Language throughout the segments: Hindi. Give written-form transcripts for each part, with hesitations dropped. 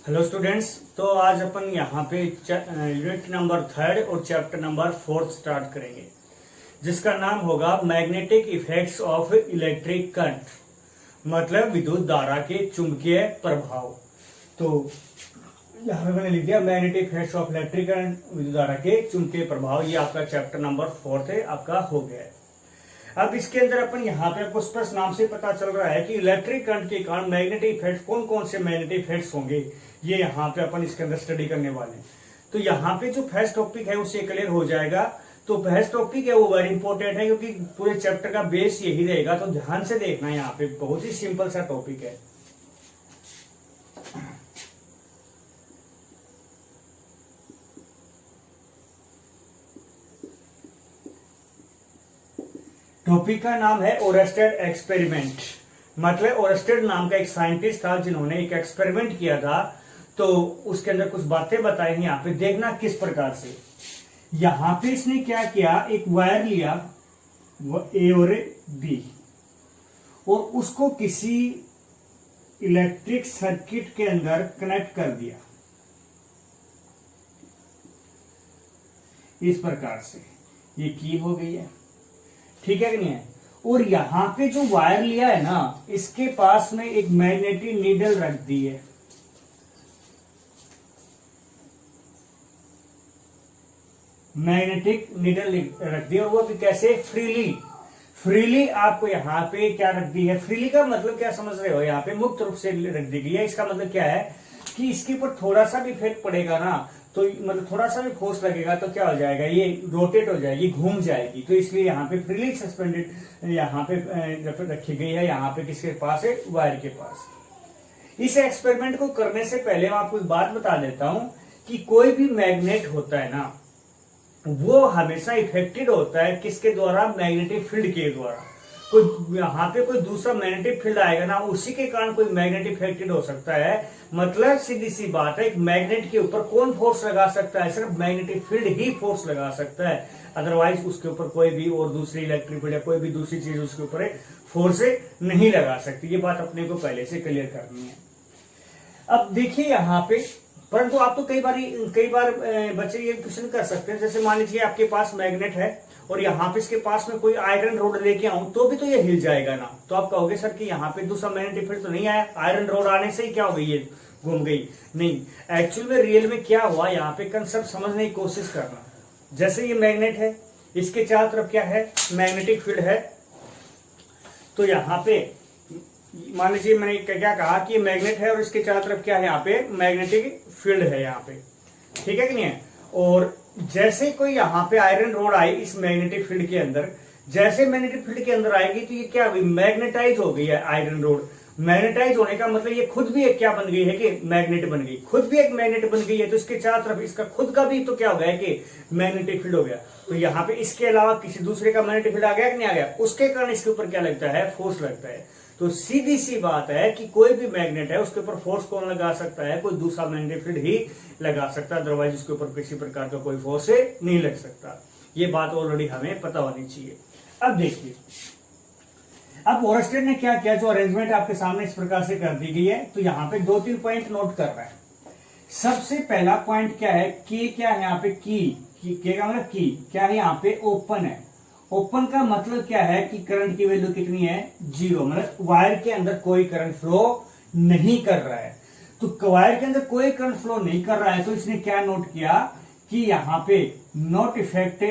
Hello students. तो आज अपन यहाँ पे यूनिट नंबर 3 और चैप्टर नंबर 4 स्टार्ट करेंगे, जिसका नाम होगा magnetic effects of electric current, मतलब विद्युत धारा के चुंबकीय प्रभाव। तो यहाँ पे मैंने लिख दिया magnetic effects of electric current, विद्युत धारा के चुंबकीय प्रभाव। ये आपका चैप्टर नंबर 4 है, आपका हो गया है। अब इसके अंदर अपन यहाँ पे आपको स्पष्ट नाम से पता चल रहा है कि इलेक्ट्रिक करंट के कारण मैग्नेटिक इफेक्ट कौन कौन से मैग्नेटिक इफेक्ट्स होंगे, ये यहाँ पे अपन इसके अंदर स्टडी करने वाले हैं। तो यहाँ पे जो फर्स्ट टॉपिक है उससे क्लियर हो जाएगा। तो फर्स्ट टॉपिक है वो वेरी इंपॉर्टेंट है, क्योंकि पूरे चैप्टर का बेस यही रहेगा। तो ध्यान से देखना, यहाँ पे बहुत ही सिंपल सा टॉपिक है। टॉपिक का नाम है ओरेस्टेड एक्सपेरिमेंट। मतलब ओरेस्टेड नाम का एक साइंटिस्ट था जिन्होंने एक एक्सपेरिमेंट किया था। तो उसके अंदर कुछ बातें बताई हैं, यहाँ पे देखना किस प्रकार से। यहां पे इसने क्या किया, एक वायर लिया ए और बी, और उसको किसी इलेक्ट्रिक सर्किट के अंदर कनेक्ट कर दिया इस प्रकार से। ये की हो गई है, ठीक है कि नहीं है। और यहां पे जो वायर लिया है ना, इसके पास में एक मैग्नेटिक नीडल रख दी है। मैग्नेटिक नीडल रख दी, और वो भी कैसे, फ्रीली आपको यहाँ पे क्या रख दी है। फ्रीली का मतलब क्या समझ रहे हो, यहाँ पे मुक्त रूप से रख दी गई है। इसका मतलब क्या है कि इसके ऊपर थोड़ा सा भी इफेक्ट पड़ेगा ना, तो मतलब थोड़ा सा भी फोर्स लगेगा तो क्या हो जाएगा, ये रोटेट हो जाएगी, घूम जाएगी। तो इसलिए यहाँ पे फ्रीली सस्पेंडेड यहाँ पे रखी गई है, यहाँ पे किसके पास है, वायर के पास। इस एक्सपेरिमेंट को करने से पहले मैं आपको एक बात बता देता हूं कि कोई भी मैग्नेट होता है ना, वो हमेशा इफेक्टेड होता है किसके द्वारा, मैग्नेटिक फील्ड के द्वारा। कोई यहाँ पे कोई दूसरा मैग्नेटिक फील्ड आएगा ना, उसी के कारण कोई मैग्नेट इफेक्टेड हो सकता है। मतलब सीधी सी बात है, एक मैग्नेट के ऊपर कौन फोर्स लगा सकता है, सिर्फ मैग्नेटिक फील्ड ही फोर्स लगा सकता है। अदरवाइज उसके ऊपर कोई भी और दूसरी इलेक्ट्रिक फील्ड या कोई भी दूसरी चीज उसके ऊपर फोर्स नहीं लगा सकती। ये बात अपने को पहले से क्लियर करनी है। अब देखिए यहाँ पे, परंतु आप तो कई बार बच्चे ये क्वेश्चन कर सकते हैं, जैसे मान लीजिए आपके पास मैग्नेट है और यहाँ पे इसके पास में कोई आयरन रोड लेके आऊं तो भी तो ये हिल जाएगा ना। तो आप कहोगे सर कि यहाँ पे दूसरा मैग्नेटिक फील्ड तो नहीं आया, आयरन रोड आने से ही क्या हो गई, ये घूम गई। नहीं, एक्चुअल में रियल में क्या हुआ, यहाँ पे कंसेप्ट समझने की कोशिश करना। जैसे ये मैग्नेट है, इसके चारों तरफ क्या है, मैग्नेटिक फील्ड है। तो यहाँ पे मान लीजिए मैंने क्या कहा कि ये मैग्नेट है और इसके चारों तरफ क्या है, यहाँ पे मैग्नेटिक फील्ड है यहाँ पे, ठीक है कि नहीं है। और जैसे कोई यहाँ पे आयरन रोड आई इस मैग्नेटिक फील्ड के अंदर, जैसे मैग्नेटिक फील्ड के अंदर आएगी तो ये क्या हुई, मैग्नेटाइज हो गई है आयरन रोड। मैग्नेटाइज होने का मतलब ये खुद भी एक क्या बन गई है कि मैग्नेट बन गई, खुद भी एक मैग्नेट बन गई है। तो इसके चारों तरफ इसका खुद का भी तो क्या हो गया कि मैग्नेटिक फील्ड हो गया। तो यहाँ पे इसके अलावा किसी दूसरे का मैग्नेटिक फील्ड आ गया कि नहीं आ गया, उसके कारण इसके ऊपर क्या लगता है, फोर्स लगता है। तो सीधी सी बात है कि कोई भी मैग्नेट है उसके ऊपर फोर्स कौन लगा सकता है, कोई दूसरा मैग्नेटिक फील्ड ही लगा सकता है। अदरवाइज उसके ऊपर किसी प्रकार का कोई फोर्स नहीं लग सकता। ये बात ऑलरेडी हमें पता होनी चाहिए। अब देखिए, अब ओरेस्टेड ने क्या किया, जो अरेंजमेंट आपके सामने इस प्रकार से कर दी गई है। तो यहाँ पे 2-3 पॉइंट नोट कर रहा है। सबसे पहला पॉइंट क्या है, के क्या है यहाँ पे, के का मतलब की क्या है, यहाँ पे ओपन है। ओपन का मतलब क्या है कि करंट की वैल्यू कितनी है, 0, मतलब वायर के अंदर कोई करंट फ्लो नहीं कर रहा है। तो वायर के अंदर कोई करंट फ्लो नहीं कर रहा है, तो इसने क्या नोट किया कि यहाँ पे not effect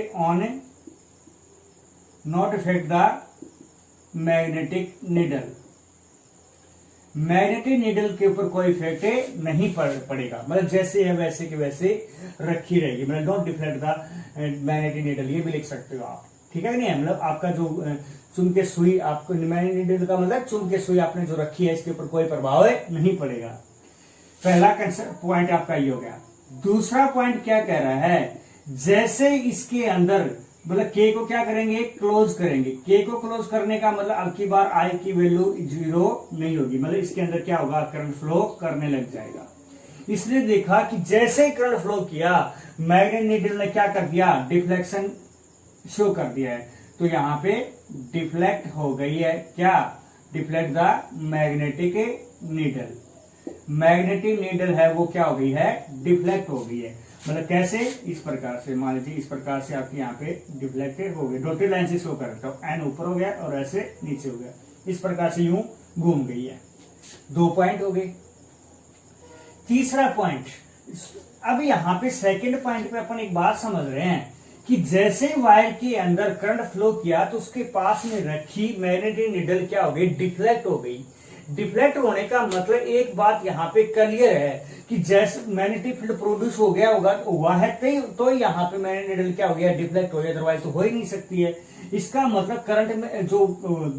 the magnetic needle. Magnetic needle के ऊपर कोई इफेक्ट नहीं पड़ेगा, मतलब जैसे है वैसे के वैसे रखी रहेगी। मतलब don't deflect the magnetic needle, ये भी लिख सकते हो आप, ठीक है नहीं है। मतलब आपका जो चुंबकीय सुई, आपको मैग्नेटिक नीडल का मतलब चुंबकीय सुई आपने जो रखी है इसके ऊपर कोई प्रभाव नहीं पड़ेगा। पहला पॉइंट आपका ये हो गया। दूसरा पॉइंट क्या कह रहा है, जैसे इसके अंदर मतलब के को क्या करेंगे, क्लोज करेंगे। के को क्लोज करने का मतलब अब की बार आई की वैल्यू 0 नहीं होगी, मतलब इसके अंदर क्या होगा, करंट फ्लो करने लग जाएगा। इसने देखा कि जैसे ही करंट फ्लो किया, मैग्नेटिक नीडल ने क्या कर दिया, डिफ्लेक्शन शो कर दिया है। तो यहाँ पे डिफ्लेक्ट हो गई है क्या, deflect the magnetic needle. Magnetic needle है वो क्या हो गई है, डिफ्लेक्ट हो गई है। मतलब कैसे, इस प्रकार से, मान लीजिए इस प्रकार से आपके यहाँ पे डिफ्लेक्टेड हो गई, डॉटेड लाइन से शो कर रखा हूं, एन ऊपर हो गया और ऐसे नीचे हो गया, इस प्रकार से यूं घूम गई है। 2 पॉइंट हो गए। तीसरा पॉइंट, अब यहाँ पे सेकंड पॉइंट पे अपन एक बात समझ रहे हैं कि जैसे वायर के अंदर करंट फ्लो किया तो उसके पास में रखी मैग्नेटिक नीडल क्या हो गई, डिफ्लेक्ट हो गई। डिफ्लेक्ट होने का मतलब एक बात यहाँ पे क्लियर है कि जैसे मैग्नेटिक फील्ड प्रोड्यूस हो गया होगा, हुआ है तो यहाँ पे मैग्नेटिक नीडल क्या हो गया, डिफ्लेक्ट हो गया, अदरवाइज तो हो ही नहीं सकती है। इसका मतलब करंट में जो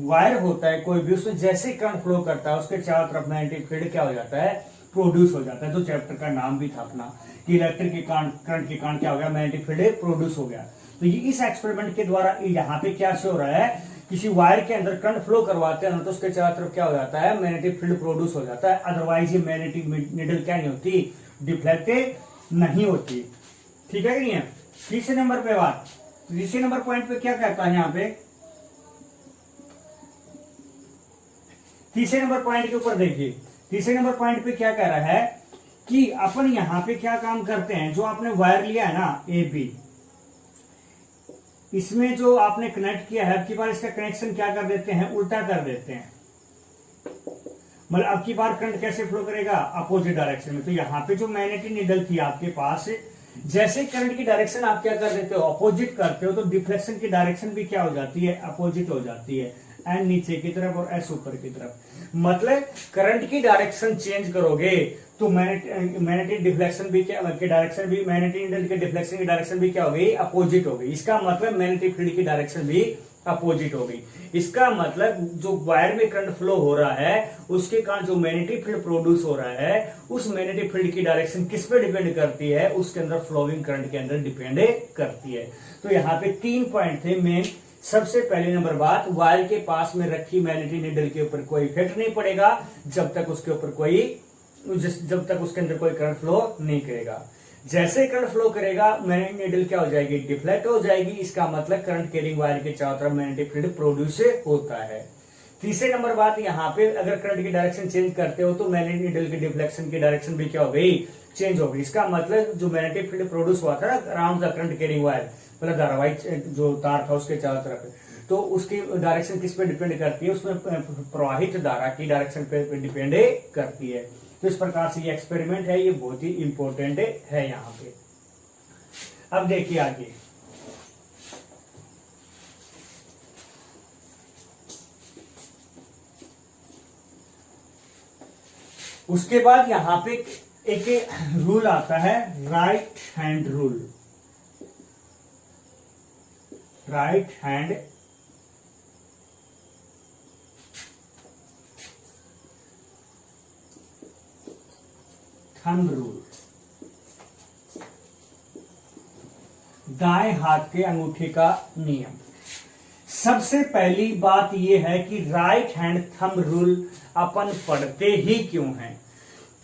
वायर होता है कोई भी, उसमें जैसे करंट फ्लो करता है उसके चारों तरफ मैग्नेटिक फील्ड क्या हो जाता है, प्रोड्यूस हो जाता है। जो चैप्टर का नाम भी था अपना कि इलेक्ट्रिक के करंट के कारण क्या हो गया, मैग्नेटिक फील्ड प्रोड्यूस हो गया। तो ये इस एक्सपेरिमेंट के द्वारा यहाँ पे क्या शो हो रहा है, किसी वायर के अंदर करंट फ्लो करवाते हैं तो उसके चारों तरफ क्या हो जाता है, मैग्नेटिक फील्ड प्रोड्यूस हो जाता है, अदरवाइज ये मैग्नेटिक नीडल क्या नहीं होती, डिफ्लेक्टेड नहीं होती। ठीक है कि नहीं है। तीसरे नंबर पे बात, तीसरे नंबर पॉइंट पे क्या कहता है यहाँ पे, तीसरे नंबर पॉइंट के ऊपर देखिए, तीसरे नंबर पॉइंट पे क्या कह रहा है कि अपन यहाँ पे क्या काम करते हैं, जो आपने वायर लिया है ना ए बी, इसमें जो आपने कनेक्ट किया है, अब की बार इसका कनेक्शन क्या कर देते हैं, उल्टा कर देते हैं। मतलब अब की बार करंट कैसे फ्लो करेगा, अपोजिट डायरेक्शन में। तो यहाँ पे जो मैग्नेटिक नीडल थी आपके पास, जैसे करंट की डायरेक्शन आप क्या कर देते हो, अपोजिट करते हो, तो डिफ्लेक्शन की डायरेक्शन भी क्या हो जाती है, अपोजिट हो जाती है। एन नीचे की तरफ और एस ऊपर की तरफ। मतलब करंट की डायरेक्शन चेंज करोगे तो मैग्नेटिक डिफ्लेक्शन भी क्या की डायरेक्शन भी, मैग्नेटिक नीडल के डिफ्लेक्शन की डायरेक्शन भी क्या हो गई, अपोजिट हो गई। इसका मतलब मैग्नेटिक फील्ड की डायरेक्शन भी अपोजिट हो गई। इसका मतलब जो वायर में करंट फ्लो हो रहा है उसके कारण जो मैग्नेटिक फील्ड प्रोड्यूस हो रहा है, उस मैग्नेटिक फील्ड की डायरेक्शन किस पे डिपेंड करती है, उसके अंदर फ्लोइंग करंट के अंदर डिपेंड करती है। तो यहाँ पे 3 पॉइंट थे मेन। सबसे पहले नंबर बात, वायर के पास में रखी मैग्नेटिक नीडल के ऊपर कोई इफेक्ट नहीं पड़ेगा जब तक उसके ऊपर कोई, जब तक उसके अंदर कोई करंट फ्लो नहीं करेगा। जैसे करंट फ्लो करेगा मैग्नेटिक नीडल क्या हो जाएगी, डिफ्लेक्ट हो जाएगी। इसका मतलब करंट कैरिंग वायर के चारों तरफ मैग्नेटिक फील्ड प्रोड्यूस होता है। तीसरे नंबर बात, यहाँ पे अगर करंट की डायरेक्शन चेंज करते हो तो मैग्नेटिक नीडल की डिफ्लेक्शन की डायरेक्शन भी क्या हो गई, चेंज हो गई। इसका मतलब जो मैग्नेटिक फील्ड प्रोड्यूस हुआ था around the current carrying wire, मतलब धारावाहिक जो तार था उसके चारों तरफ, तो उसकी डायरेक्शन किस पे डिपेंड करती है, उसमें प्रवाहित धारा की डायरेक्शन पे डिपेंड करती है। तो इस प्रकार से ये एक्सपेरिमेंट है, ये बहुत ही इंपॉर्टेंट है यहाँ पे। अब देखिए आगे, उसके बाद यहाँ पे एक रूल आता है, right hand rule. Right hand thumb rule, दाएं हाथ के अंगूठे का नियम। सबसे पहली बात यह है कि राइट हैंड थंब रूल अपन पढ़ते ही क्यों हैं,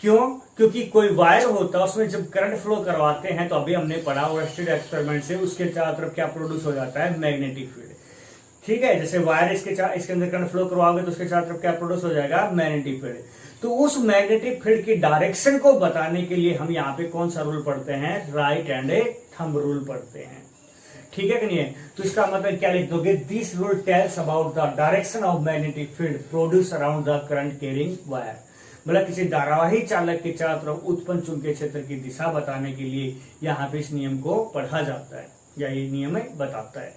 क्यों, क्योंकि कोई वायर होता है उसमें जब करंट फ्लो करवाते हैं, तो अभी हमने पढ़ा ओरस्टेड एक्सपेरिमेंट से, उसके चारों तरफ क्या प्रोड्यूस हो जाता है, मैग्नेटिक फील्ड। ठीक है, जैसे वायर इसके अंदर करंट फ्लो करवाओगे तो उसके चारों तरफ क्या प्रोड्यूस हो जाएगा, मैग्नेटिक फील्ड। तो उस मैग्नेटिक फील्ड की डायरेक्शन को बताने के लिए हम यहाँ पे कौन सा रूल पढ़ते हैं, राइट हैंड थंब रूल पढ़ते हैं। ठीक है कि नहीं है। तो इसका मतलब क्या लिख दोगे, this rule tells about the direction of magnetic field produce around the current carrying wire. मतलब किसी धारावाही चालक के चारों तरफ उत्पन्न चुंबकीय क्षेत्र की दिशा बताने के लिए यहाँ पे इस नियम को पढ़ा जाता है, या ये नियम बताता है।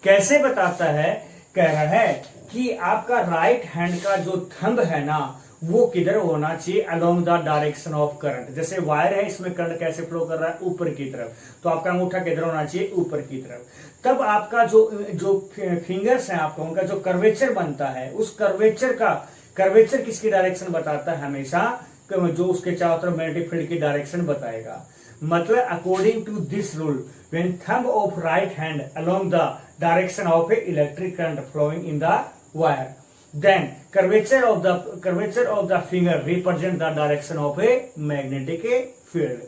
कैसे बताता है, कह रहा है कि आपका राइट हैंड का जो थंब है ना, वो किधर होना चाहिए, along the direction of current. जैसे वायर है, इसमें करंट कैसे फ्लो कर रहा है, ऊपर की तरफ, तो आपका अंगूठा किधर होना चाहिए, ऊपर की तरफ। तब आपका जो फिंगर्स हैं आपका, उनका जो कर्वेचर बनता है, उस कर्वेचर किसकी डायरेक्शन बताता है, हमेशा जो उसके चारों तरफ मैग्नेटिक फील्ड की डायरेक्शन बताएगा। मतलब according to this rule, when thumb of right hand along the direction of a electric current flowing in the wire, then curvature of the finger represent the direction of a magnetic field।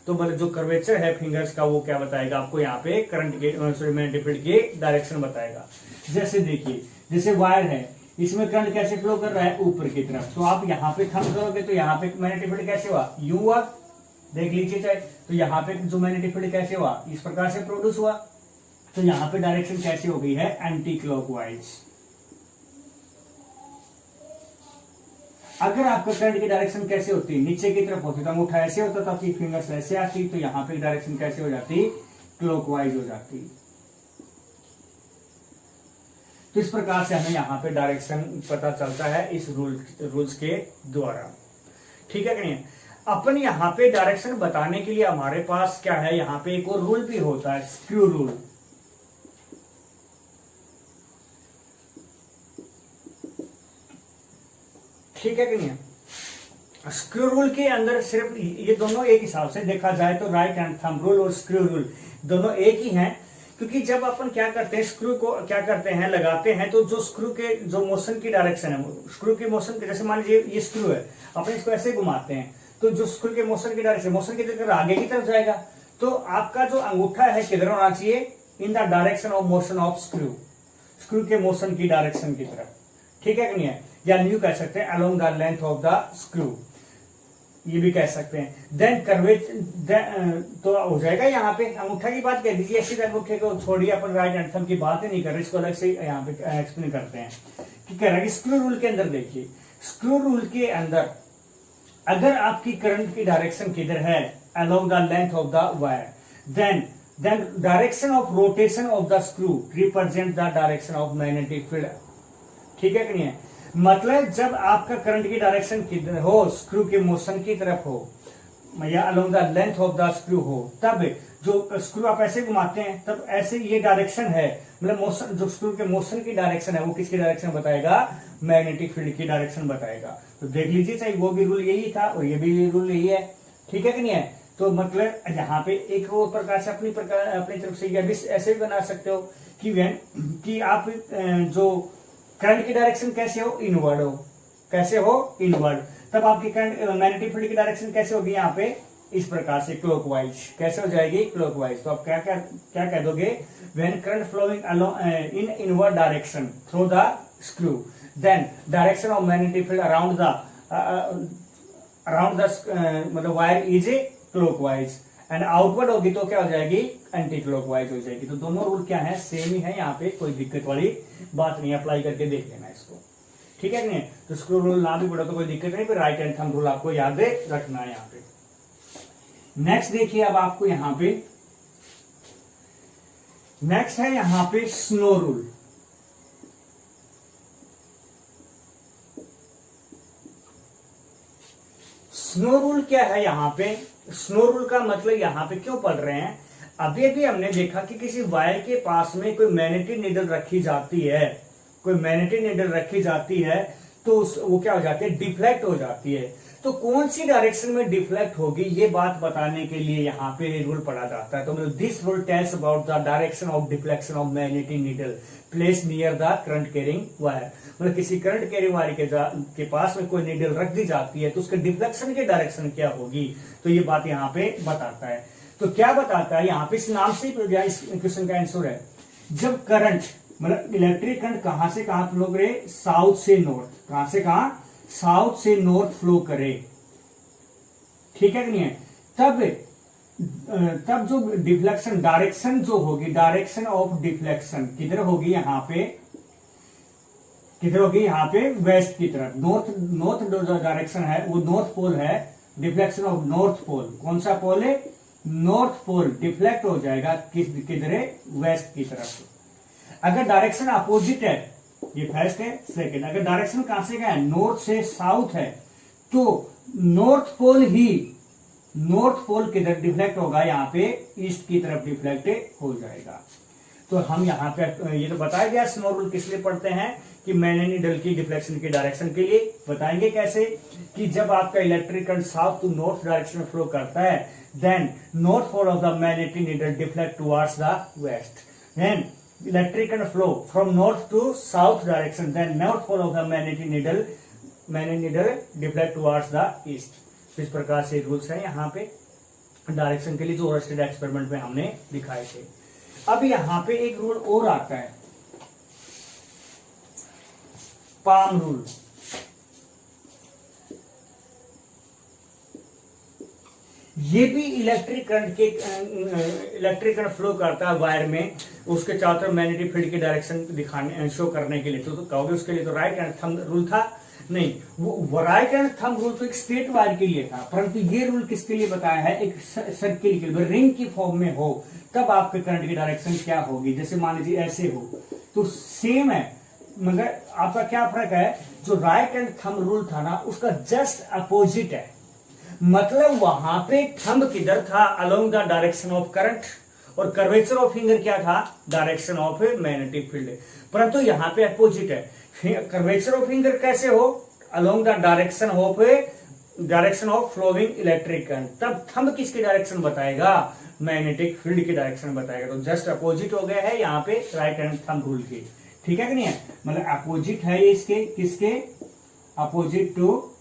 तो मतलब जो कर्वेचर है फिंगर्स का, वो क्या बताएगा आपको, यहाँ पे करंट के मैग्नेटिक फील्ड की डायरेक्शन बताएगा। जैसे देखिए, जैसे वायर है, इसमें करंट कैसे फ्लो कर रहा है, ऊपर की तरफ। तो आप यहाँ पे थंब करोगे तो यहाँ पे मैग्नेटिक फील्ड कैसे हुआ, यू हुआ, देख लीजिए चाहे। तो यहाँ पे जो मैग्नेटिक फील्ड कैसे हुआ, इस प्रकार से प्रोड्यूस हुआ। तो यहाँ पे डायरेक्शन कैसे हो गई है, एंटी क्लॉकवाइज। अगर आपका करंट की डायरेक्शन कैसे होती, नीचे की तरफ होती, तो अंगूठा ऐसे होता था, आपकी फिंगर्स ऐसे आती, तो यहाँ पे डायरेक्शन कैसे हो जाती, क्लॉकवाइज हो जाती। तो इस प्रकार से हमें यहाँ पे डायरेक्शन पता चलता है इस रूल्स के द्वारा। ठीक है कि नहीं। अपन यहाँ पे डायरेक्शन बताने के लिए हमारे पास क्या है, यहाँ पे एक और रूल भी होता है, स्क्रू रूल। ठीक है कि नहीं। स्क्रू रूल के अंदर सिर्फ ये दोनों एक हिसाब से देखा जाए तो राइट हैंड थंब रूल और स्क्रू रूल दोनों एक ही हैं। क्योंकि जब अपन क्या करते हैं, स्क्रू को क्या करते हैं, लगाते हैं, तो जो स्क्रू के जो मोशन की डायरेक्शन है, स्क्रू के मोशन के, जैसे मान लीजिए ये स्क्रू है, अपन इसको ऐसे घुमाते हैं, तो जो स्क्रू के मोशन की डायरेक्शन, मोशन की तरफ आगे की तरफ जाएगा। तो आपका जो अंगूठा है किधर होना चाहिए, in the direction of motion of screw, screw के मोशन की डायरेक्शन की तरफ। ठीक है कि नहीं है। या न्यू कह सकते हैं along the length of the screw, ये भी कह सकते हैं। देन कर्वेज तो हो जाएगा। यहाँ पे अंगूठा की बात कह दीजिए, ऐसे अंगूठे को छोड़िए, अपन राइट हैंड थंब की बात ही नहीं कर रहे, इसको अलग से यहाँ पे एक्सप्लेन करते हैं कि कह रहा है कि स्क्रू रूल के अंदर देखिए, स्क्रू रूल के अंदर अगर आपकी करंट की डायरेक्शन किधर है, along the length of the wire, then direction of rotation of the screw represent the direction of magnetic field. ठीक है कि नहीं है। मतलब जब आपका करंट की डायरेक्शन किधर हो, स्क्रू के मोशन की तरफ हो, या along the length of the screw हो, तब जो स्क्रू आप ऐसे घुमाते हैं, तब ऐसे ये डायरेक्शन है, मतलब मोशन, जो स्क्रू के मोशन की डायरेक्शन है वो किसकी डायरेक्शन बताएगा, मैग्नेटिक फील्ड की डायरेक्शन बताएगा। तो देख लीजिए, चाहे वो भी रूल यही था और ये भी रूल यही है। ठीक है कि नहीं है। तो मतलब यहाँ पे एक और प्रकार से अपनी तरफ से यह भी ऐसे भी बना सकते हो कि आप जो करंट की डायरेक्शन कैसे हो, इनवर्ड हो, कैसे हो, इनवर्ड, तब आपकी करंट मैग्नेटिक फील्ड की डायरेक्शन कैसे होगी, यहाँ पे इस प्रकार से क्लॉकवाइज। कैसे हो जाएगी, क्लॉकवाइज। तो आप क्या कह दोगे, when current flowing along in inward direction through the screw, then direction of magnetic field around the मतलब wire is clockwise, and outward होगी तो क्या हो जाएगी, एंटी क्लॉकवाइज हो जाएगी। तो दोनों रूल क्या है, सेम ही है, यहाँ पे कोई दिक्कत वाली बात नहीं, अप्लाई करके देख लेना इसको। ठीक है कि नहीं। तो स्क्रू रूल ना भी पढ़ो तो कोई दिक्कत नहीं, फिर राइट हैंड थंब रूल आपको याद रखना है यहाँ पे। नेक्स्ट देखिए, अब आपको यहाँ पे नेक्स्ट है यहाँ पे स्नो रूल। स्नो रूल क्या है यहाँ पे, स्नो रूल का मतलब यहाँ पे क्यों पढ़ रहे हैं, अभी अभी हमने देखा कि किसी वायर के पास में कोई मैग्नेटिक नीडल रखी जाती है, कोई मैग्नेटिक नीडल रखी जाती है, तो वो क्या हो जाती है, डिफ्लेक्ट हो जाती है। तो कौन सी डायरेक्शन में डिफ्लेक्ट होगी, ये बात बताने के लिए यहाँ पे रूल पढ़ा जाता है। तो मतलब this rule tells about the direction of deflection of magnetic needle place near the current carrying wire. मतलब किसी करंट कैरिंग वायर के पास में कोई नीडल रख दी जाती है तो उसके डिफ्लेक्शन की डायरेक्शन क्या होगी, तो ये बात यहाँ पे बताता है। तो क्या बताता है यहाँ पे, इस नाम से इस क्वेश्चन का आंसर है, जब करंट मतलब इलेक्ट्रिक करंट कहां से कहां फ्लो करे, साउथ से नॉर्थ, कहां से कहां, साउथ से नॉर्थ फ्लो करे। ठीक है कि नहीं है। तब जो डिफ्लेक्शन डायरेक्शन जो होगी, डायरेक्शन ऑफ डिफ्लेक्शन किधर होगी, यहाँ पे किधर होगी, यहाँ पे वेस्ट की तरफ। नॉर्थ जो डायरेक्शन है वो नॉर्थ पोल है, डिफ्लेक्शन ऑफ नॉर्थ पोल, कौन सा पोल है, नॉर्थ पोल डिफ्लेक्ट हो जाएगा किधर है, वेस्ट की तरफ। अगर डायरेक्शन अपोजिट है, ये फर्स्ट है, सेकंड, अगर डायरेक्शन कहां से क्या है, नॉर्थ से साउथ है, तो नॉर्थ पोल किधर डिफ्लेक्ट होगा, यहाँ पे ईस्ट की तरफ डिफ्लेक्ट हो जाएगा। तो हम यहाँ पे ये तो बताया गया स्नो रूल किस लिए पढ़ते हैं, कि मैग्नेटिक नीडल की डिफ्लेक्शन की डायरेक्शन के लिए। बताएंगे कैसे, कि जब आपका electric current south to north direction में फ्लो करता है, then north pole of the magnetic needle deflect towards the west, then electric current flow from north to south direction, then north pole of the magnetic needle deflect towards the east। तो इस प्रकार से रूल्स हैं यहाँ पे डायरेक्शन के लिए, जो ओरस्टेड एक्सपेरिमेंट में हमने दिखाए थे। अब यहाँ पे एक रूल और आता है, पाम रूल। ये भी इलेक्ट्रिक करंट फ्लो करता है वायर में, उसके चारों तरफ मैग्नेटिक फील्ड की डायरेक्शन दिखाने शो करने के लिए। तो कहोगे उसके लिए तो राइट हैंड थंब रूल था? नहीं, वो राइट हैंड थंब रूल तो एक स्ट्रेट वायर के लिए था, परंतु ये रूल किसके लिए बताया है? एक सर्किल के लिए, रिंग की फॉर्म में हो तब आपके करंट की डायरेक्शन क्या होगी। जैसे मान लीजिए ऐसे हो तो सेम है, मगर आपका क्या फर्क है? जो राइट हैंड थंब रूल था ना, उसका जस्ट अपोजिट है। मतलब वहां पे थंब किधर था? Along the direction of current, और कर्वेचर ऑफ फिंगर क्या था? Direction of magnetic field. परंतु यहाँ पे अपोजिट है। कर्वेचर ऑफ फिंगर कैसे हो? Along the direction of flowing electric current. तब थंब किसकी डायरेक्शन बताएगा? मैग्नेटिक फील्ड की डायरेक्शन बताएगा। तो जस्ट अपोजिट हो गया है यहाँ पे राइट हैंड थंब रूल के। ठीक है कि नहीं है? मतलब अपोजिट है इसके, किसके? Opposite to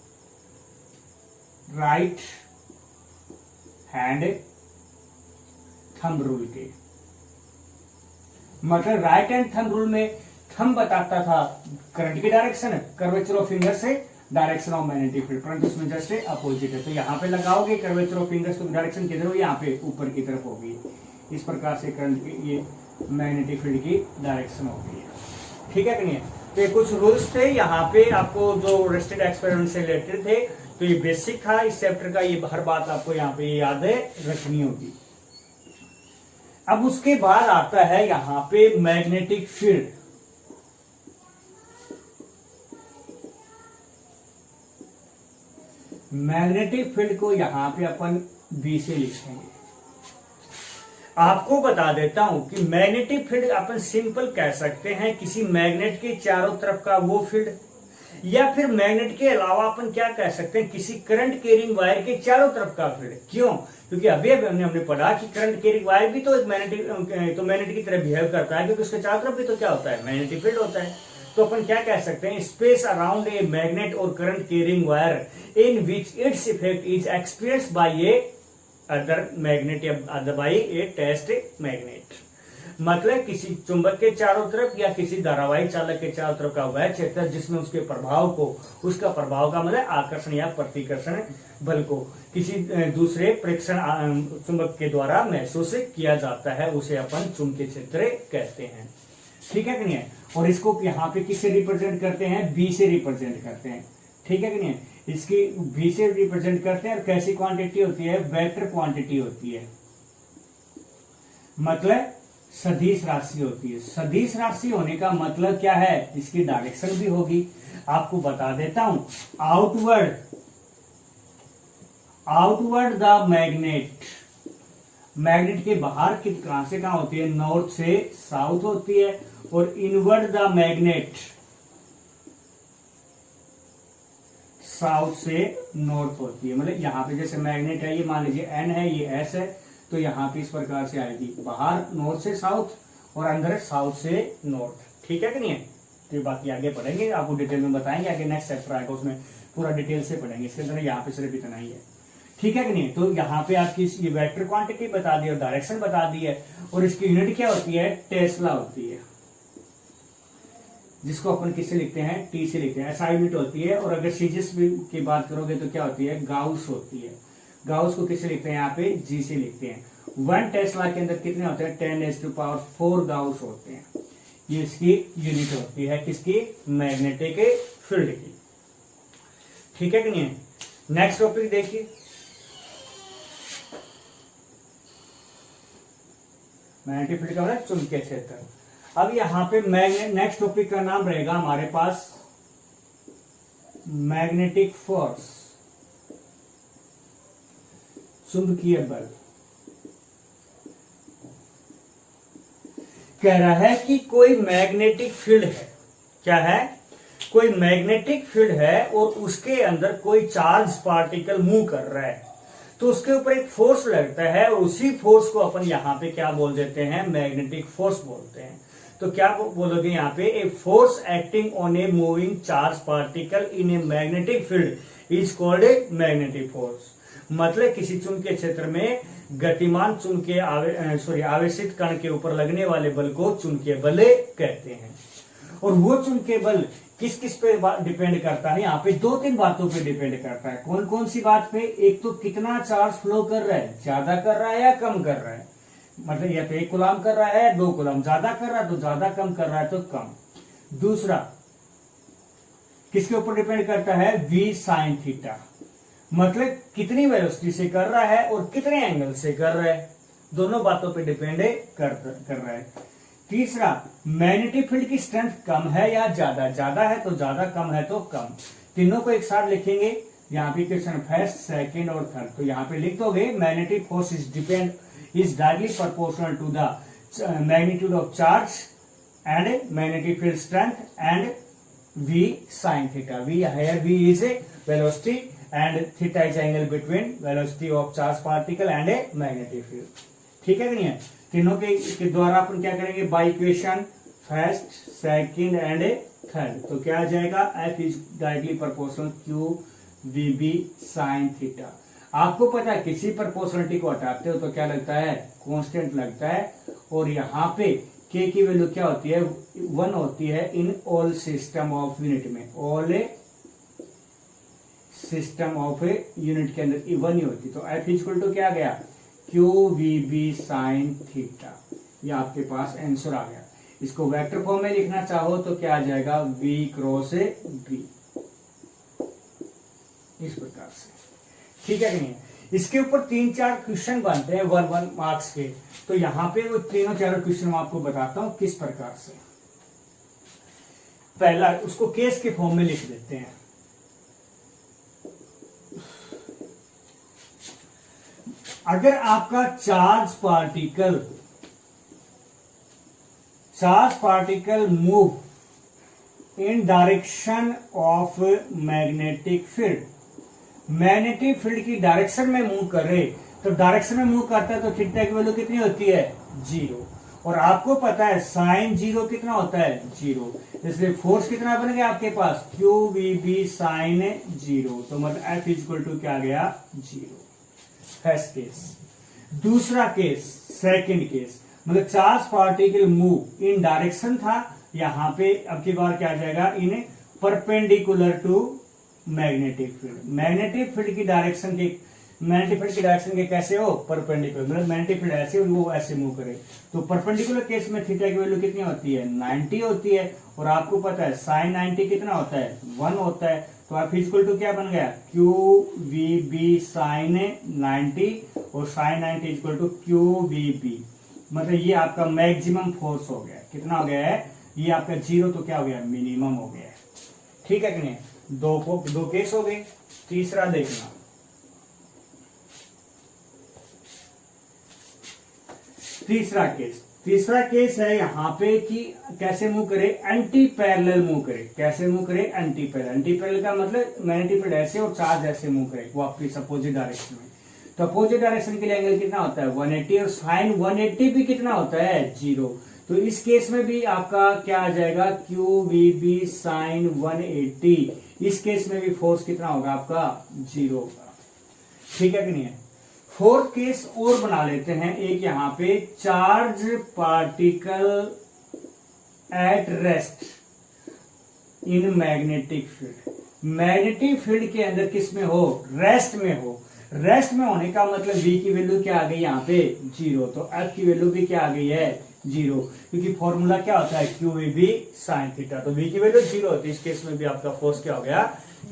right hand thumb rule के। मतलब राइट हैंड थंब रूल में थंब बताता था करंट की डायरेक्शन, कर्वेचर ऑफ फिंगर से डायरेक्शन ऑफ मैग्नेटिक फील्ड, परंतु उसमें जस्ट अपोजिट है। तो यहाँ पे लगाओगे कर्वेचर ऑफ फिंगर्स, तो डायरेक्शन किधर होगी? यहाँ पे ऊपर की तरफ होगी। इस प्रकार से करंट की, ये मैग्नेटिक फील्ड की डायरेक्शन होगी। ठीक है कि नहीं? तो ये कुछ रूल्स थे यहाँ पे, आपको जो रेस्टेड एक्सपेरिमेंट से रिलेटेड थे। तो ये बेसिक था इस चैप्टर का, ये हर बात आपको यहाँ पे याद रखनी होगी। अब उसके बाद आता है यहाँ पे मैग्नेटिक फील्ड। मैग्नेटिक फील्ड को यहां पे अपन बी से लिखेंगे। आपको बता देता हूं कि मैग्नेटिक फील्ड अपन सिंपल कह सकते हैं किसी मैग्नेट के चारों तरफ का वो फील्ड, या फिर मैग्नेट के अलावा अपन क्या कह सकते हैं? किसी करंट कैरिंग वायर के चारों तरफ का फील्ड। क्यों? क्योंकि अभी हमने पढ़ा कि करंट कैरिंग वायर भी तो एक मैग्नेट की तरह बिहेव करता है, क्योंकि उसके चारों तरफ भी तो क्या होता है? मैग्नेटिक फील्ड होता है। तो अपन क्या कह सकते हैं? स्पेस अराउंड ए मैग्नेट और current carrying wire in which its effect is experienced bye A other magnet या बाय ए टेस्ट मैग्नेट। मतलब किसी चुंबक के चारों तरफ या किसी धारावाही चालक के चारों तरफ का वह क्षेत्र जिसमें उसके प्रभाव को, उसका प्रभाव का मतलब आकर्षण या प्रतिकर्षण बल को किसी दूसरे प्रेक्षण चुंबक के द्वारा महसूस किया जाता है, उसे अपन चुंबकीय क्षेत्र कहते हैं। ठीक है कि नहीं है? और इसको यहाँ पे किससे रिप्रेजेंट करते हैं? बी से रिप्रेजेंट करते हैं। ठीक है कि नहीं है? इसकी बी से रिप्रेजेंट करते हैं। और कैसी क्वांटिटी होती है? वेक्टर क्वांटिटी होती है, मतलब सदिश राशि होती है। सदिश राशि होने का मतलब क्या है? इसकी डायरेक्शन भी होगी। आपको बता देता हूं, आउटवर्ड द मैग्नेट के बाहर कहां से कहां होती है? नॉर्थ से साउथ होती है। और इनवर्ड द मैग्नेट साउथ से नॉर्थ होती है। मतलब यहाँ पे जैसे मैग्नेट है, ये मान लीजिए एन है, ये एस है, तो यहाँ पे इस प्रकार से आएगी, बाहर नॉर्थ से साउथ और अंदर साउथ से नॉर्थ। ठीक है कि नहीं है? तो बाकी आगे पढ़ेंगे, आपको डिटेल में बताएंगे, आगे नेक्स्ट चैप्टर आएगा उसमें पूरा डिटेल से पढ़ेंगे। इसके अंदर यहाँ पे सिर्फ इतना ही है। ठीक है कि नहीं? तो यहाँ पे आपकी ये वेक्टर क्वांटिटी बता दी और डायरेक्शन बता दी है। और इसकी यूनिट क्या होती है? टेस्ला होती है, जिसको अपन किससे लिखते हैं? टी से लिखते हैं। ऐसा यूनिट होती है। और अगर सीजिस की बात करोगे तो क्या होती है? गाउस होती है। गाउस को किससे लिखते हैं? यहाँ पे जी से लिखते हैं। 1 टेस्ला के अंदर कितने होते हैं? 10⁴ गाउस होते हैं। ये इसकी यूनिट होती है, किसकी? मैग्नेटिक फील्ड की। ठीक है कि नहीं? नेक्स्ट टॉपिक देखिए, मैग्नेटिक फील्ड का मतलब चुंबकीय क्षेत्र। अब यहां पे नेक्स्ट टॉपिक का नाम रहेगा हमारे पास मैग्नेटिक फोर्स, चुंबकीय बल। कह रहा है कि कोई मैग्नेटिक फील्ड है। क्या है? कोई मैग्नेटिक फील्ड है और उसके अंदर कोई चार्ज पार्टिकल मूव कर रहा है, तो उसके ऊपर एक फोर्स लगता है और उसी फोर्स को अपन यहाँ पे क्या बोल देते हैं? मैग्नेटिक फोर्स बोलते हैं। तो क्या बोलोगे यहाँ पे? A force acting on a moving charge particle in a magnetic field is called a magnetic force. मतलब किसी चुंबकीय क्षेत्र में गतिमान चुंबकीय आवेशित कण के ऊपर लगने वाले बल को चुंबकीय बल कहते हैं। और वो चुंबकीय बल किस किस पे डिपेंड करता है, यहाँ पे 2-3 बातों पे डिपेंड करता है। कौन कौन सी बात पे? एक तो कितना चार्ज फ्लो कर रहा है, ज्यादा कर रहा है या कम कर रहा है, मतलब या तो 1 कूलम कर रहा है, 2 कूलम, ज्यादा कर रहा है तो ज्यादा, कम कर रहा है तो कम। दूसरा किसके ऊपर डिपेंड करता है? v sin थीटा, मतलब कितनी वेलोसिटी से कर रहा है और कितने एंगल से कर रहा है, दोनों बातों पे डिपेंड कर रहा है। तीसरा, मैग्नेटिक फील्ड की स्ट्रेंथ कम है या ज्यादा, ज्यादा है तो ज्यादा, कम है तो कम। तीनों को एक साथ लिखेंगे, यहाँ पे क्वेश्चन फर्स्ट, सेकंड और थर्ड, तो यहाँ पे लिख दोगे magnetic force is directly proportional to the magnitude of charge and magnetic field strength and v sin theta. V is a velocity and theta is angle between velocity of charged particle and a magnetic field. ठीक है कि नहीं है? तीनों के द्वारा अपन क्या करेंगे? By equation first, second and third, तो क्या आ जाएगा? F is directly proportional Q VB sin theta. आपको पता है किसी प्रोपोर्शनलिटी को हटाते हो तो क्या लगता है? कांस्टेंट लगता है, और यहाँ पे k की वैल्यू क्या होती है? 1 होती है in all system of unit में, ऑल सिस्टम ऑफ यूनिट के अंदर 1 ही होती, तो F इक्वल टू क्या आ गया? Q V B sine theta. ये आपके पास आंसर आ गया। इसको वेक्टर फॉर्म में लिखना चाहो तो क्या आ जाएगा? V क्रॉस B, इस प्रकार से। ठीक है कि नहीं? इसके ऊपर 3-4 क्वेश्चन बनते हैं 1-1 मार्क्स के, तो यहाँ पे वो तीनों चारों क्वेश्चन मैं आपको बताता हूं किस प्रकार से। पहला उसको केस के फॉर्म में लिख देते हैं। अगर आपका charge particle move in direction of magnetic field, magnetic field की डायरेक्शन में मूव करे, तो डायरेक्शन में मूव करता है तो थीटा की वैल्यू कितनी होती है? 0। और आपको पता है साइन 0 कितना होता है? 0। इसलिए फोर्स कितना बन गया आपके पास? क्यू वी बी साइन 0, तो मतलब F इक्वल टू क्या आ गया? 0। First case. दूसरा केस, सेकंड केस, मतलब charge particle move in direction था, यहाँ पे अब की बार क्या आ जाएगा? In perpendicular to magnetic field. Magnetic field की डायरेक्शन के कैसे हो? परपेंडिकुलर, मतलब मैग्नेटिक फील्ड ऐसे वो ऐसे मूव करे, तो परपेंडिकुलर केस में थीटा की वैल्यू कितनी होती है? 90 होती है, और आपको पता है साइन 90 कितना होता है? 1 होता है, तो आप इक्वल टू क्या बन गया? क्यू वी बी साइन 90, और sine 90 equal to Q V B, मतलब ये आपका मैक्सिमम फोर्स हो गया। कितना हो गया है? ये आपका 0, तो क्या हो गया? मिनिमम हो गया। ठीक है कि नहीं? दो केस हो गए। तीसरा देखना, तीसरा केस है यहाँ पे कि कैसे मूव करे? एंटी पैरेलल मूव करे। कैसे मूव करे? एंटी पैरेलल का मतलब मैग्नेटिक फील्ड ऐसे और चार्ज ऐसे मूव करे, वो आपकी अपोजिट डायरेक्शन में। तो अपोजिट डायरेक्शन के लिए एंगल कितना होता है? 180, और साइन 180 भी कितना होता है? 0। तो इस केस में भी आपका क्या आ जाएगा? Q V B sine 180। इस केस में भी फोर्स कितना होगा आपका? 0 होगा। ठीक है कि नहीं है? फोर्थ केस और बना लेते हैं एक, यहाँ पे charge particle at rest in magnetic field. Magnetic field के अंदर किस में हो? रेस्ट में हो। रेस्ट में होने का मतलब V की वैल्यू क्या आ गई यहाँ पे? 0, तो F की वैल्यू भी क्या आ गई है? 0, क्योंकि फॉर्मूला क्या होता है? Q V B sine theta, तो V की वैल्यू 0 होती है। इस केस में भी आपका फोर्स क्या हो गया?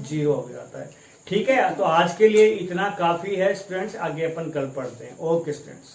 0 हो जाता है। ठीक है, तो आज के लिए इतना काफी है स्टूडेंट्स, आगे अपन कल पढ़ते हैं। Okay students.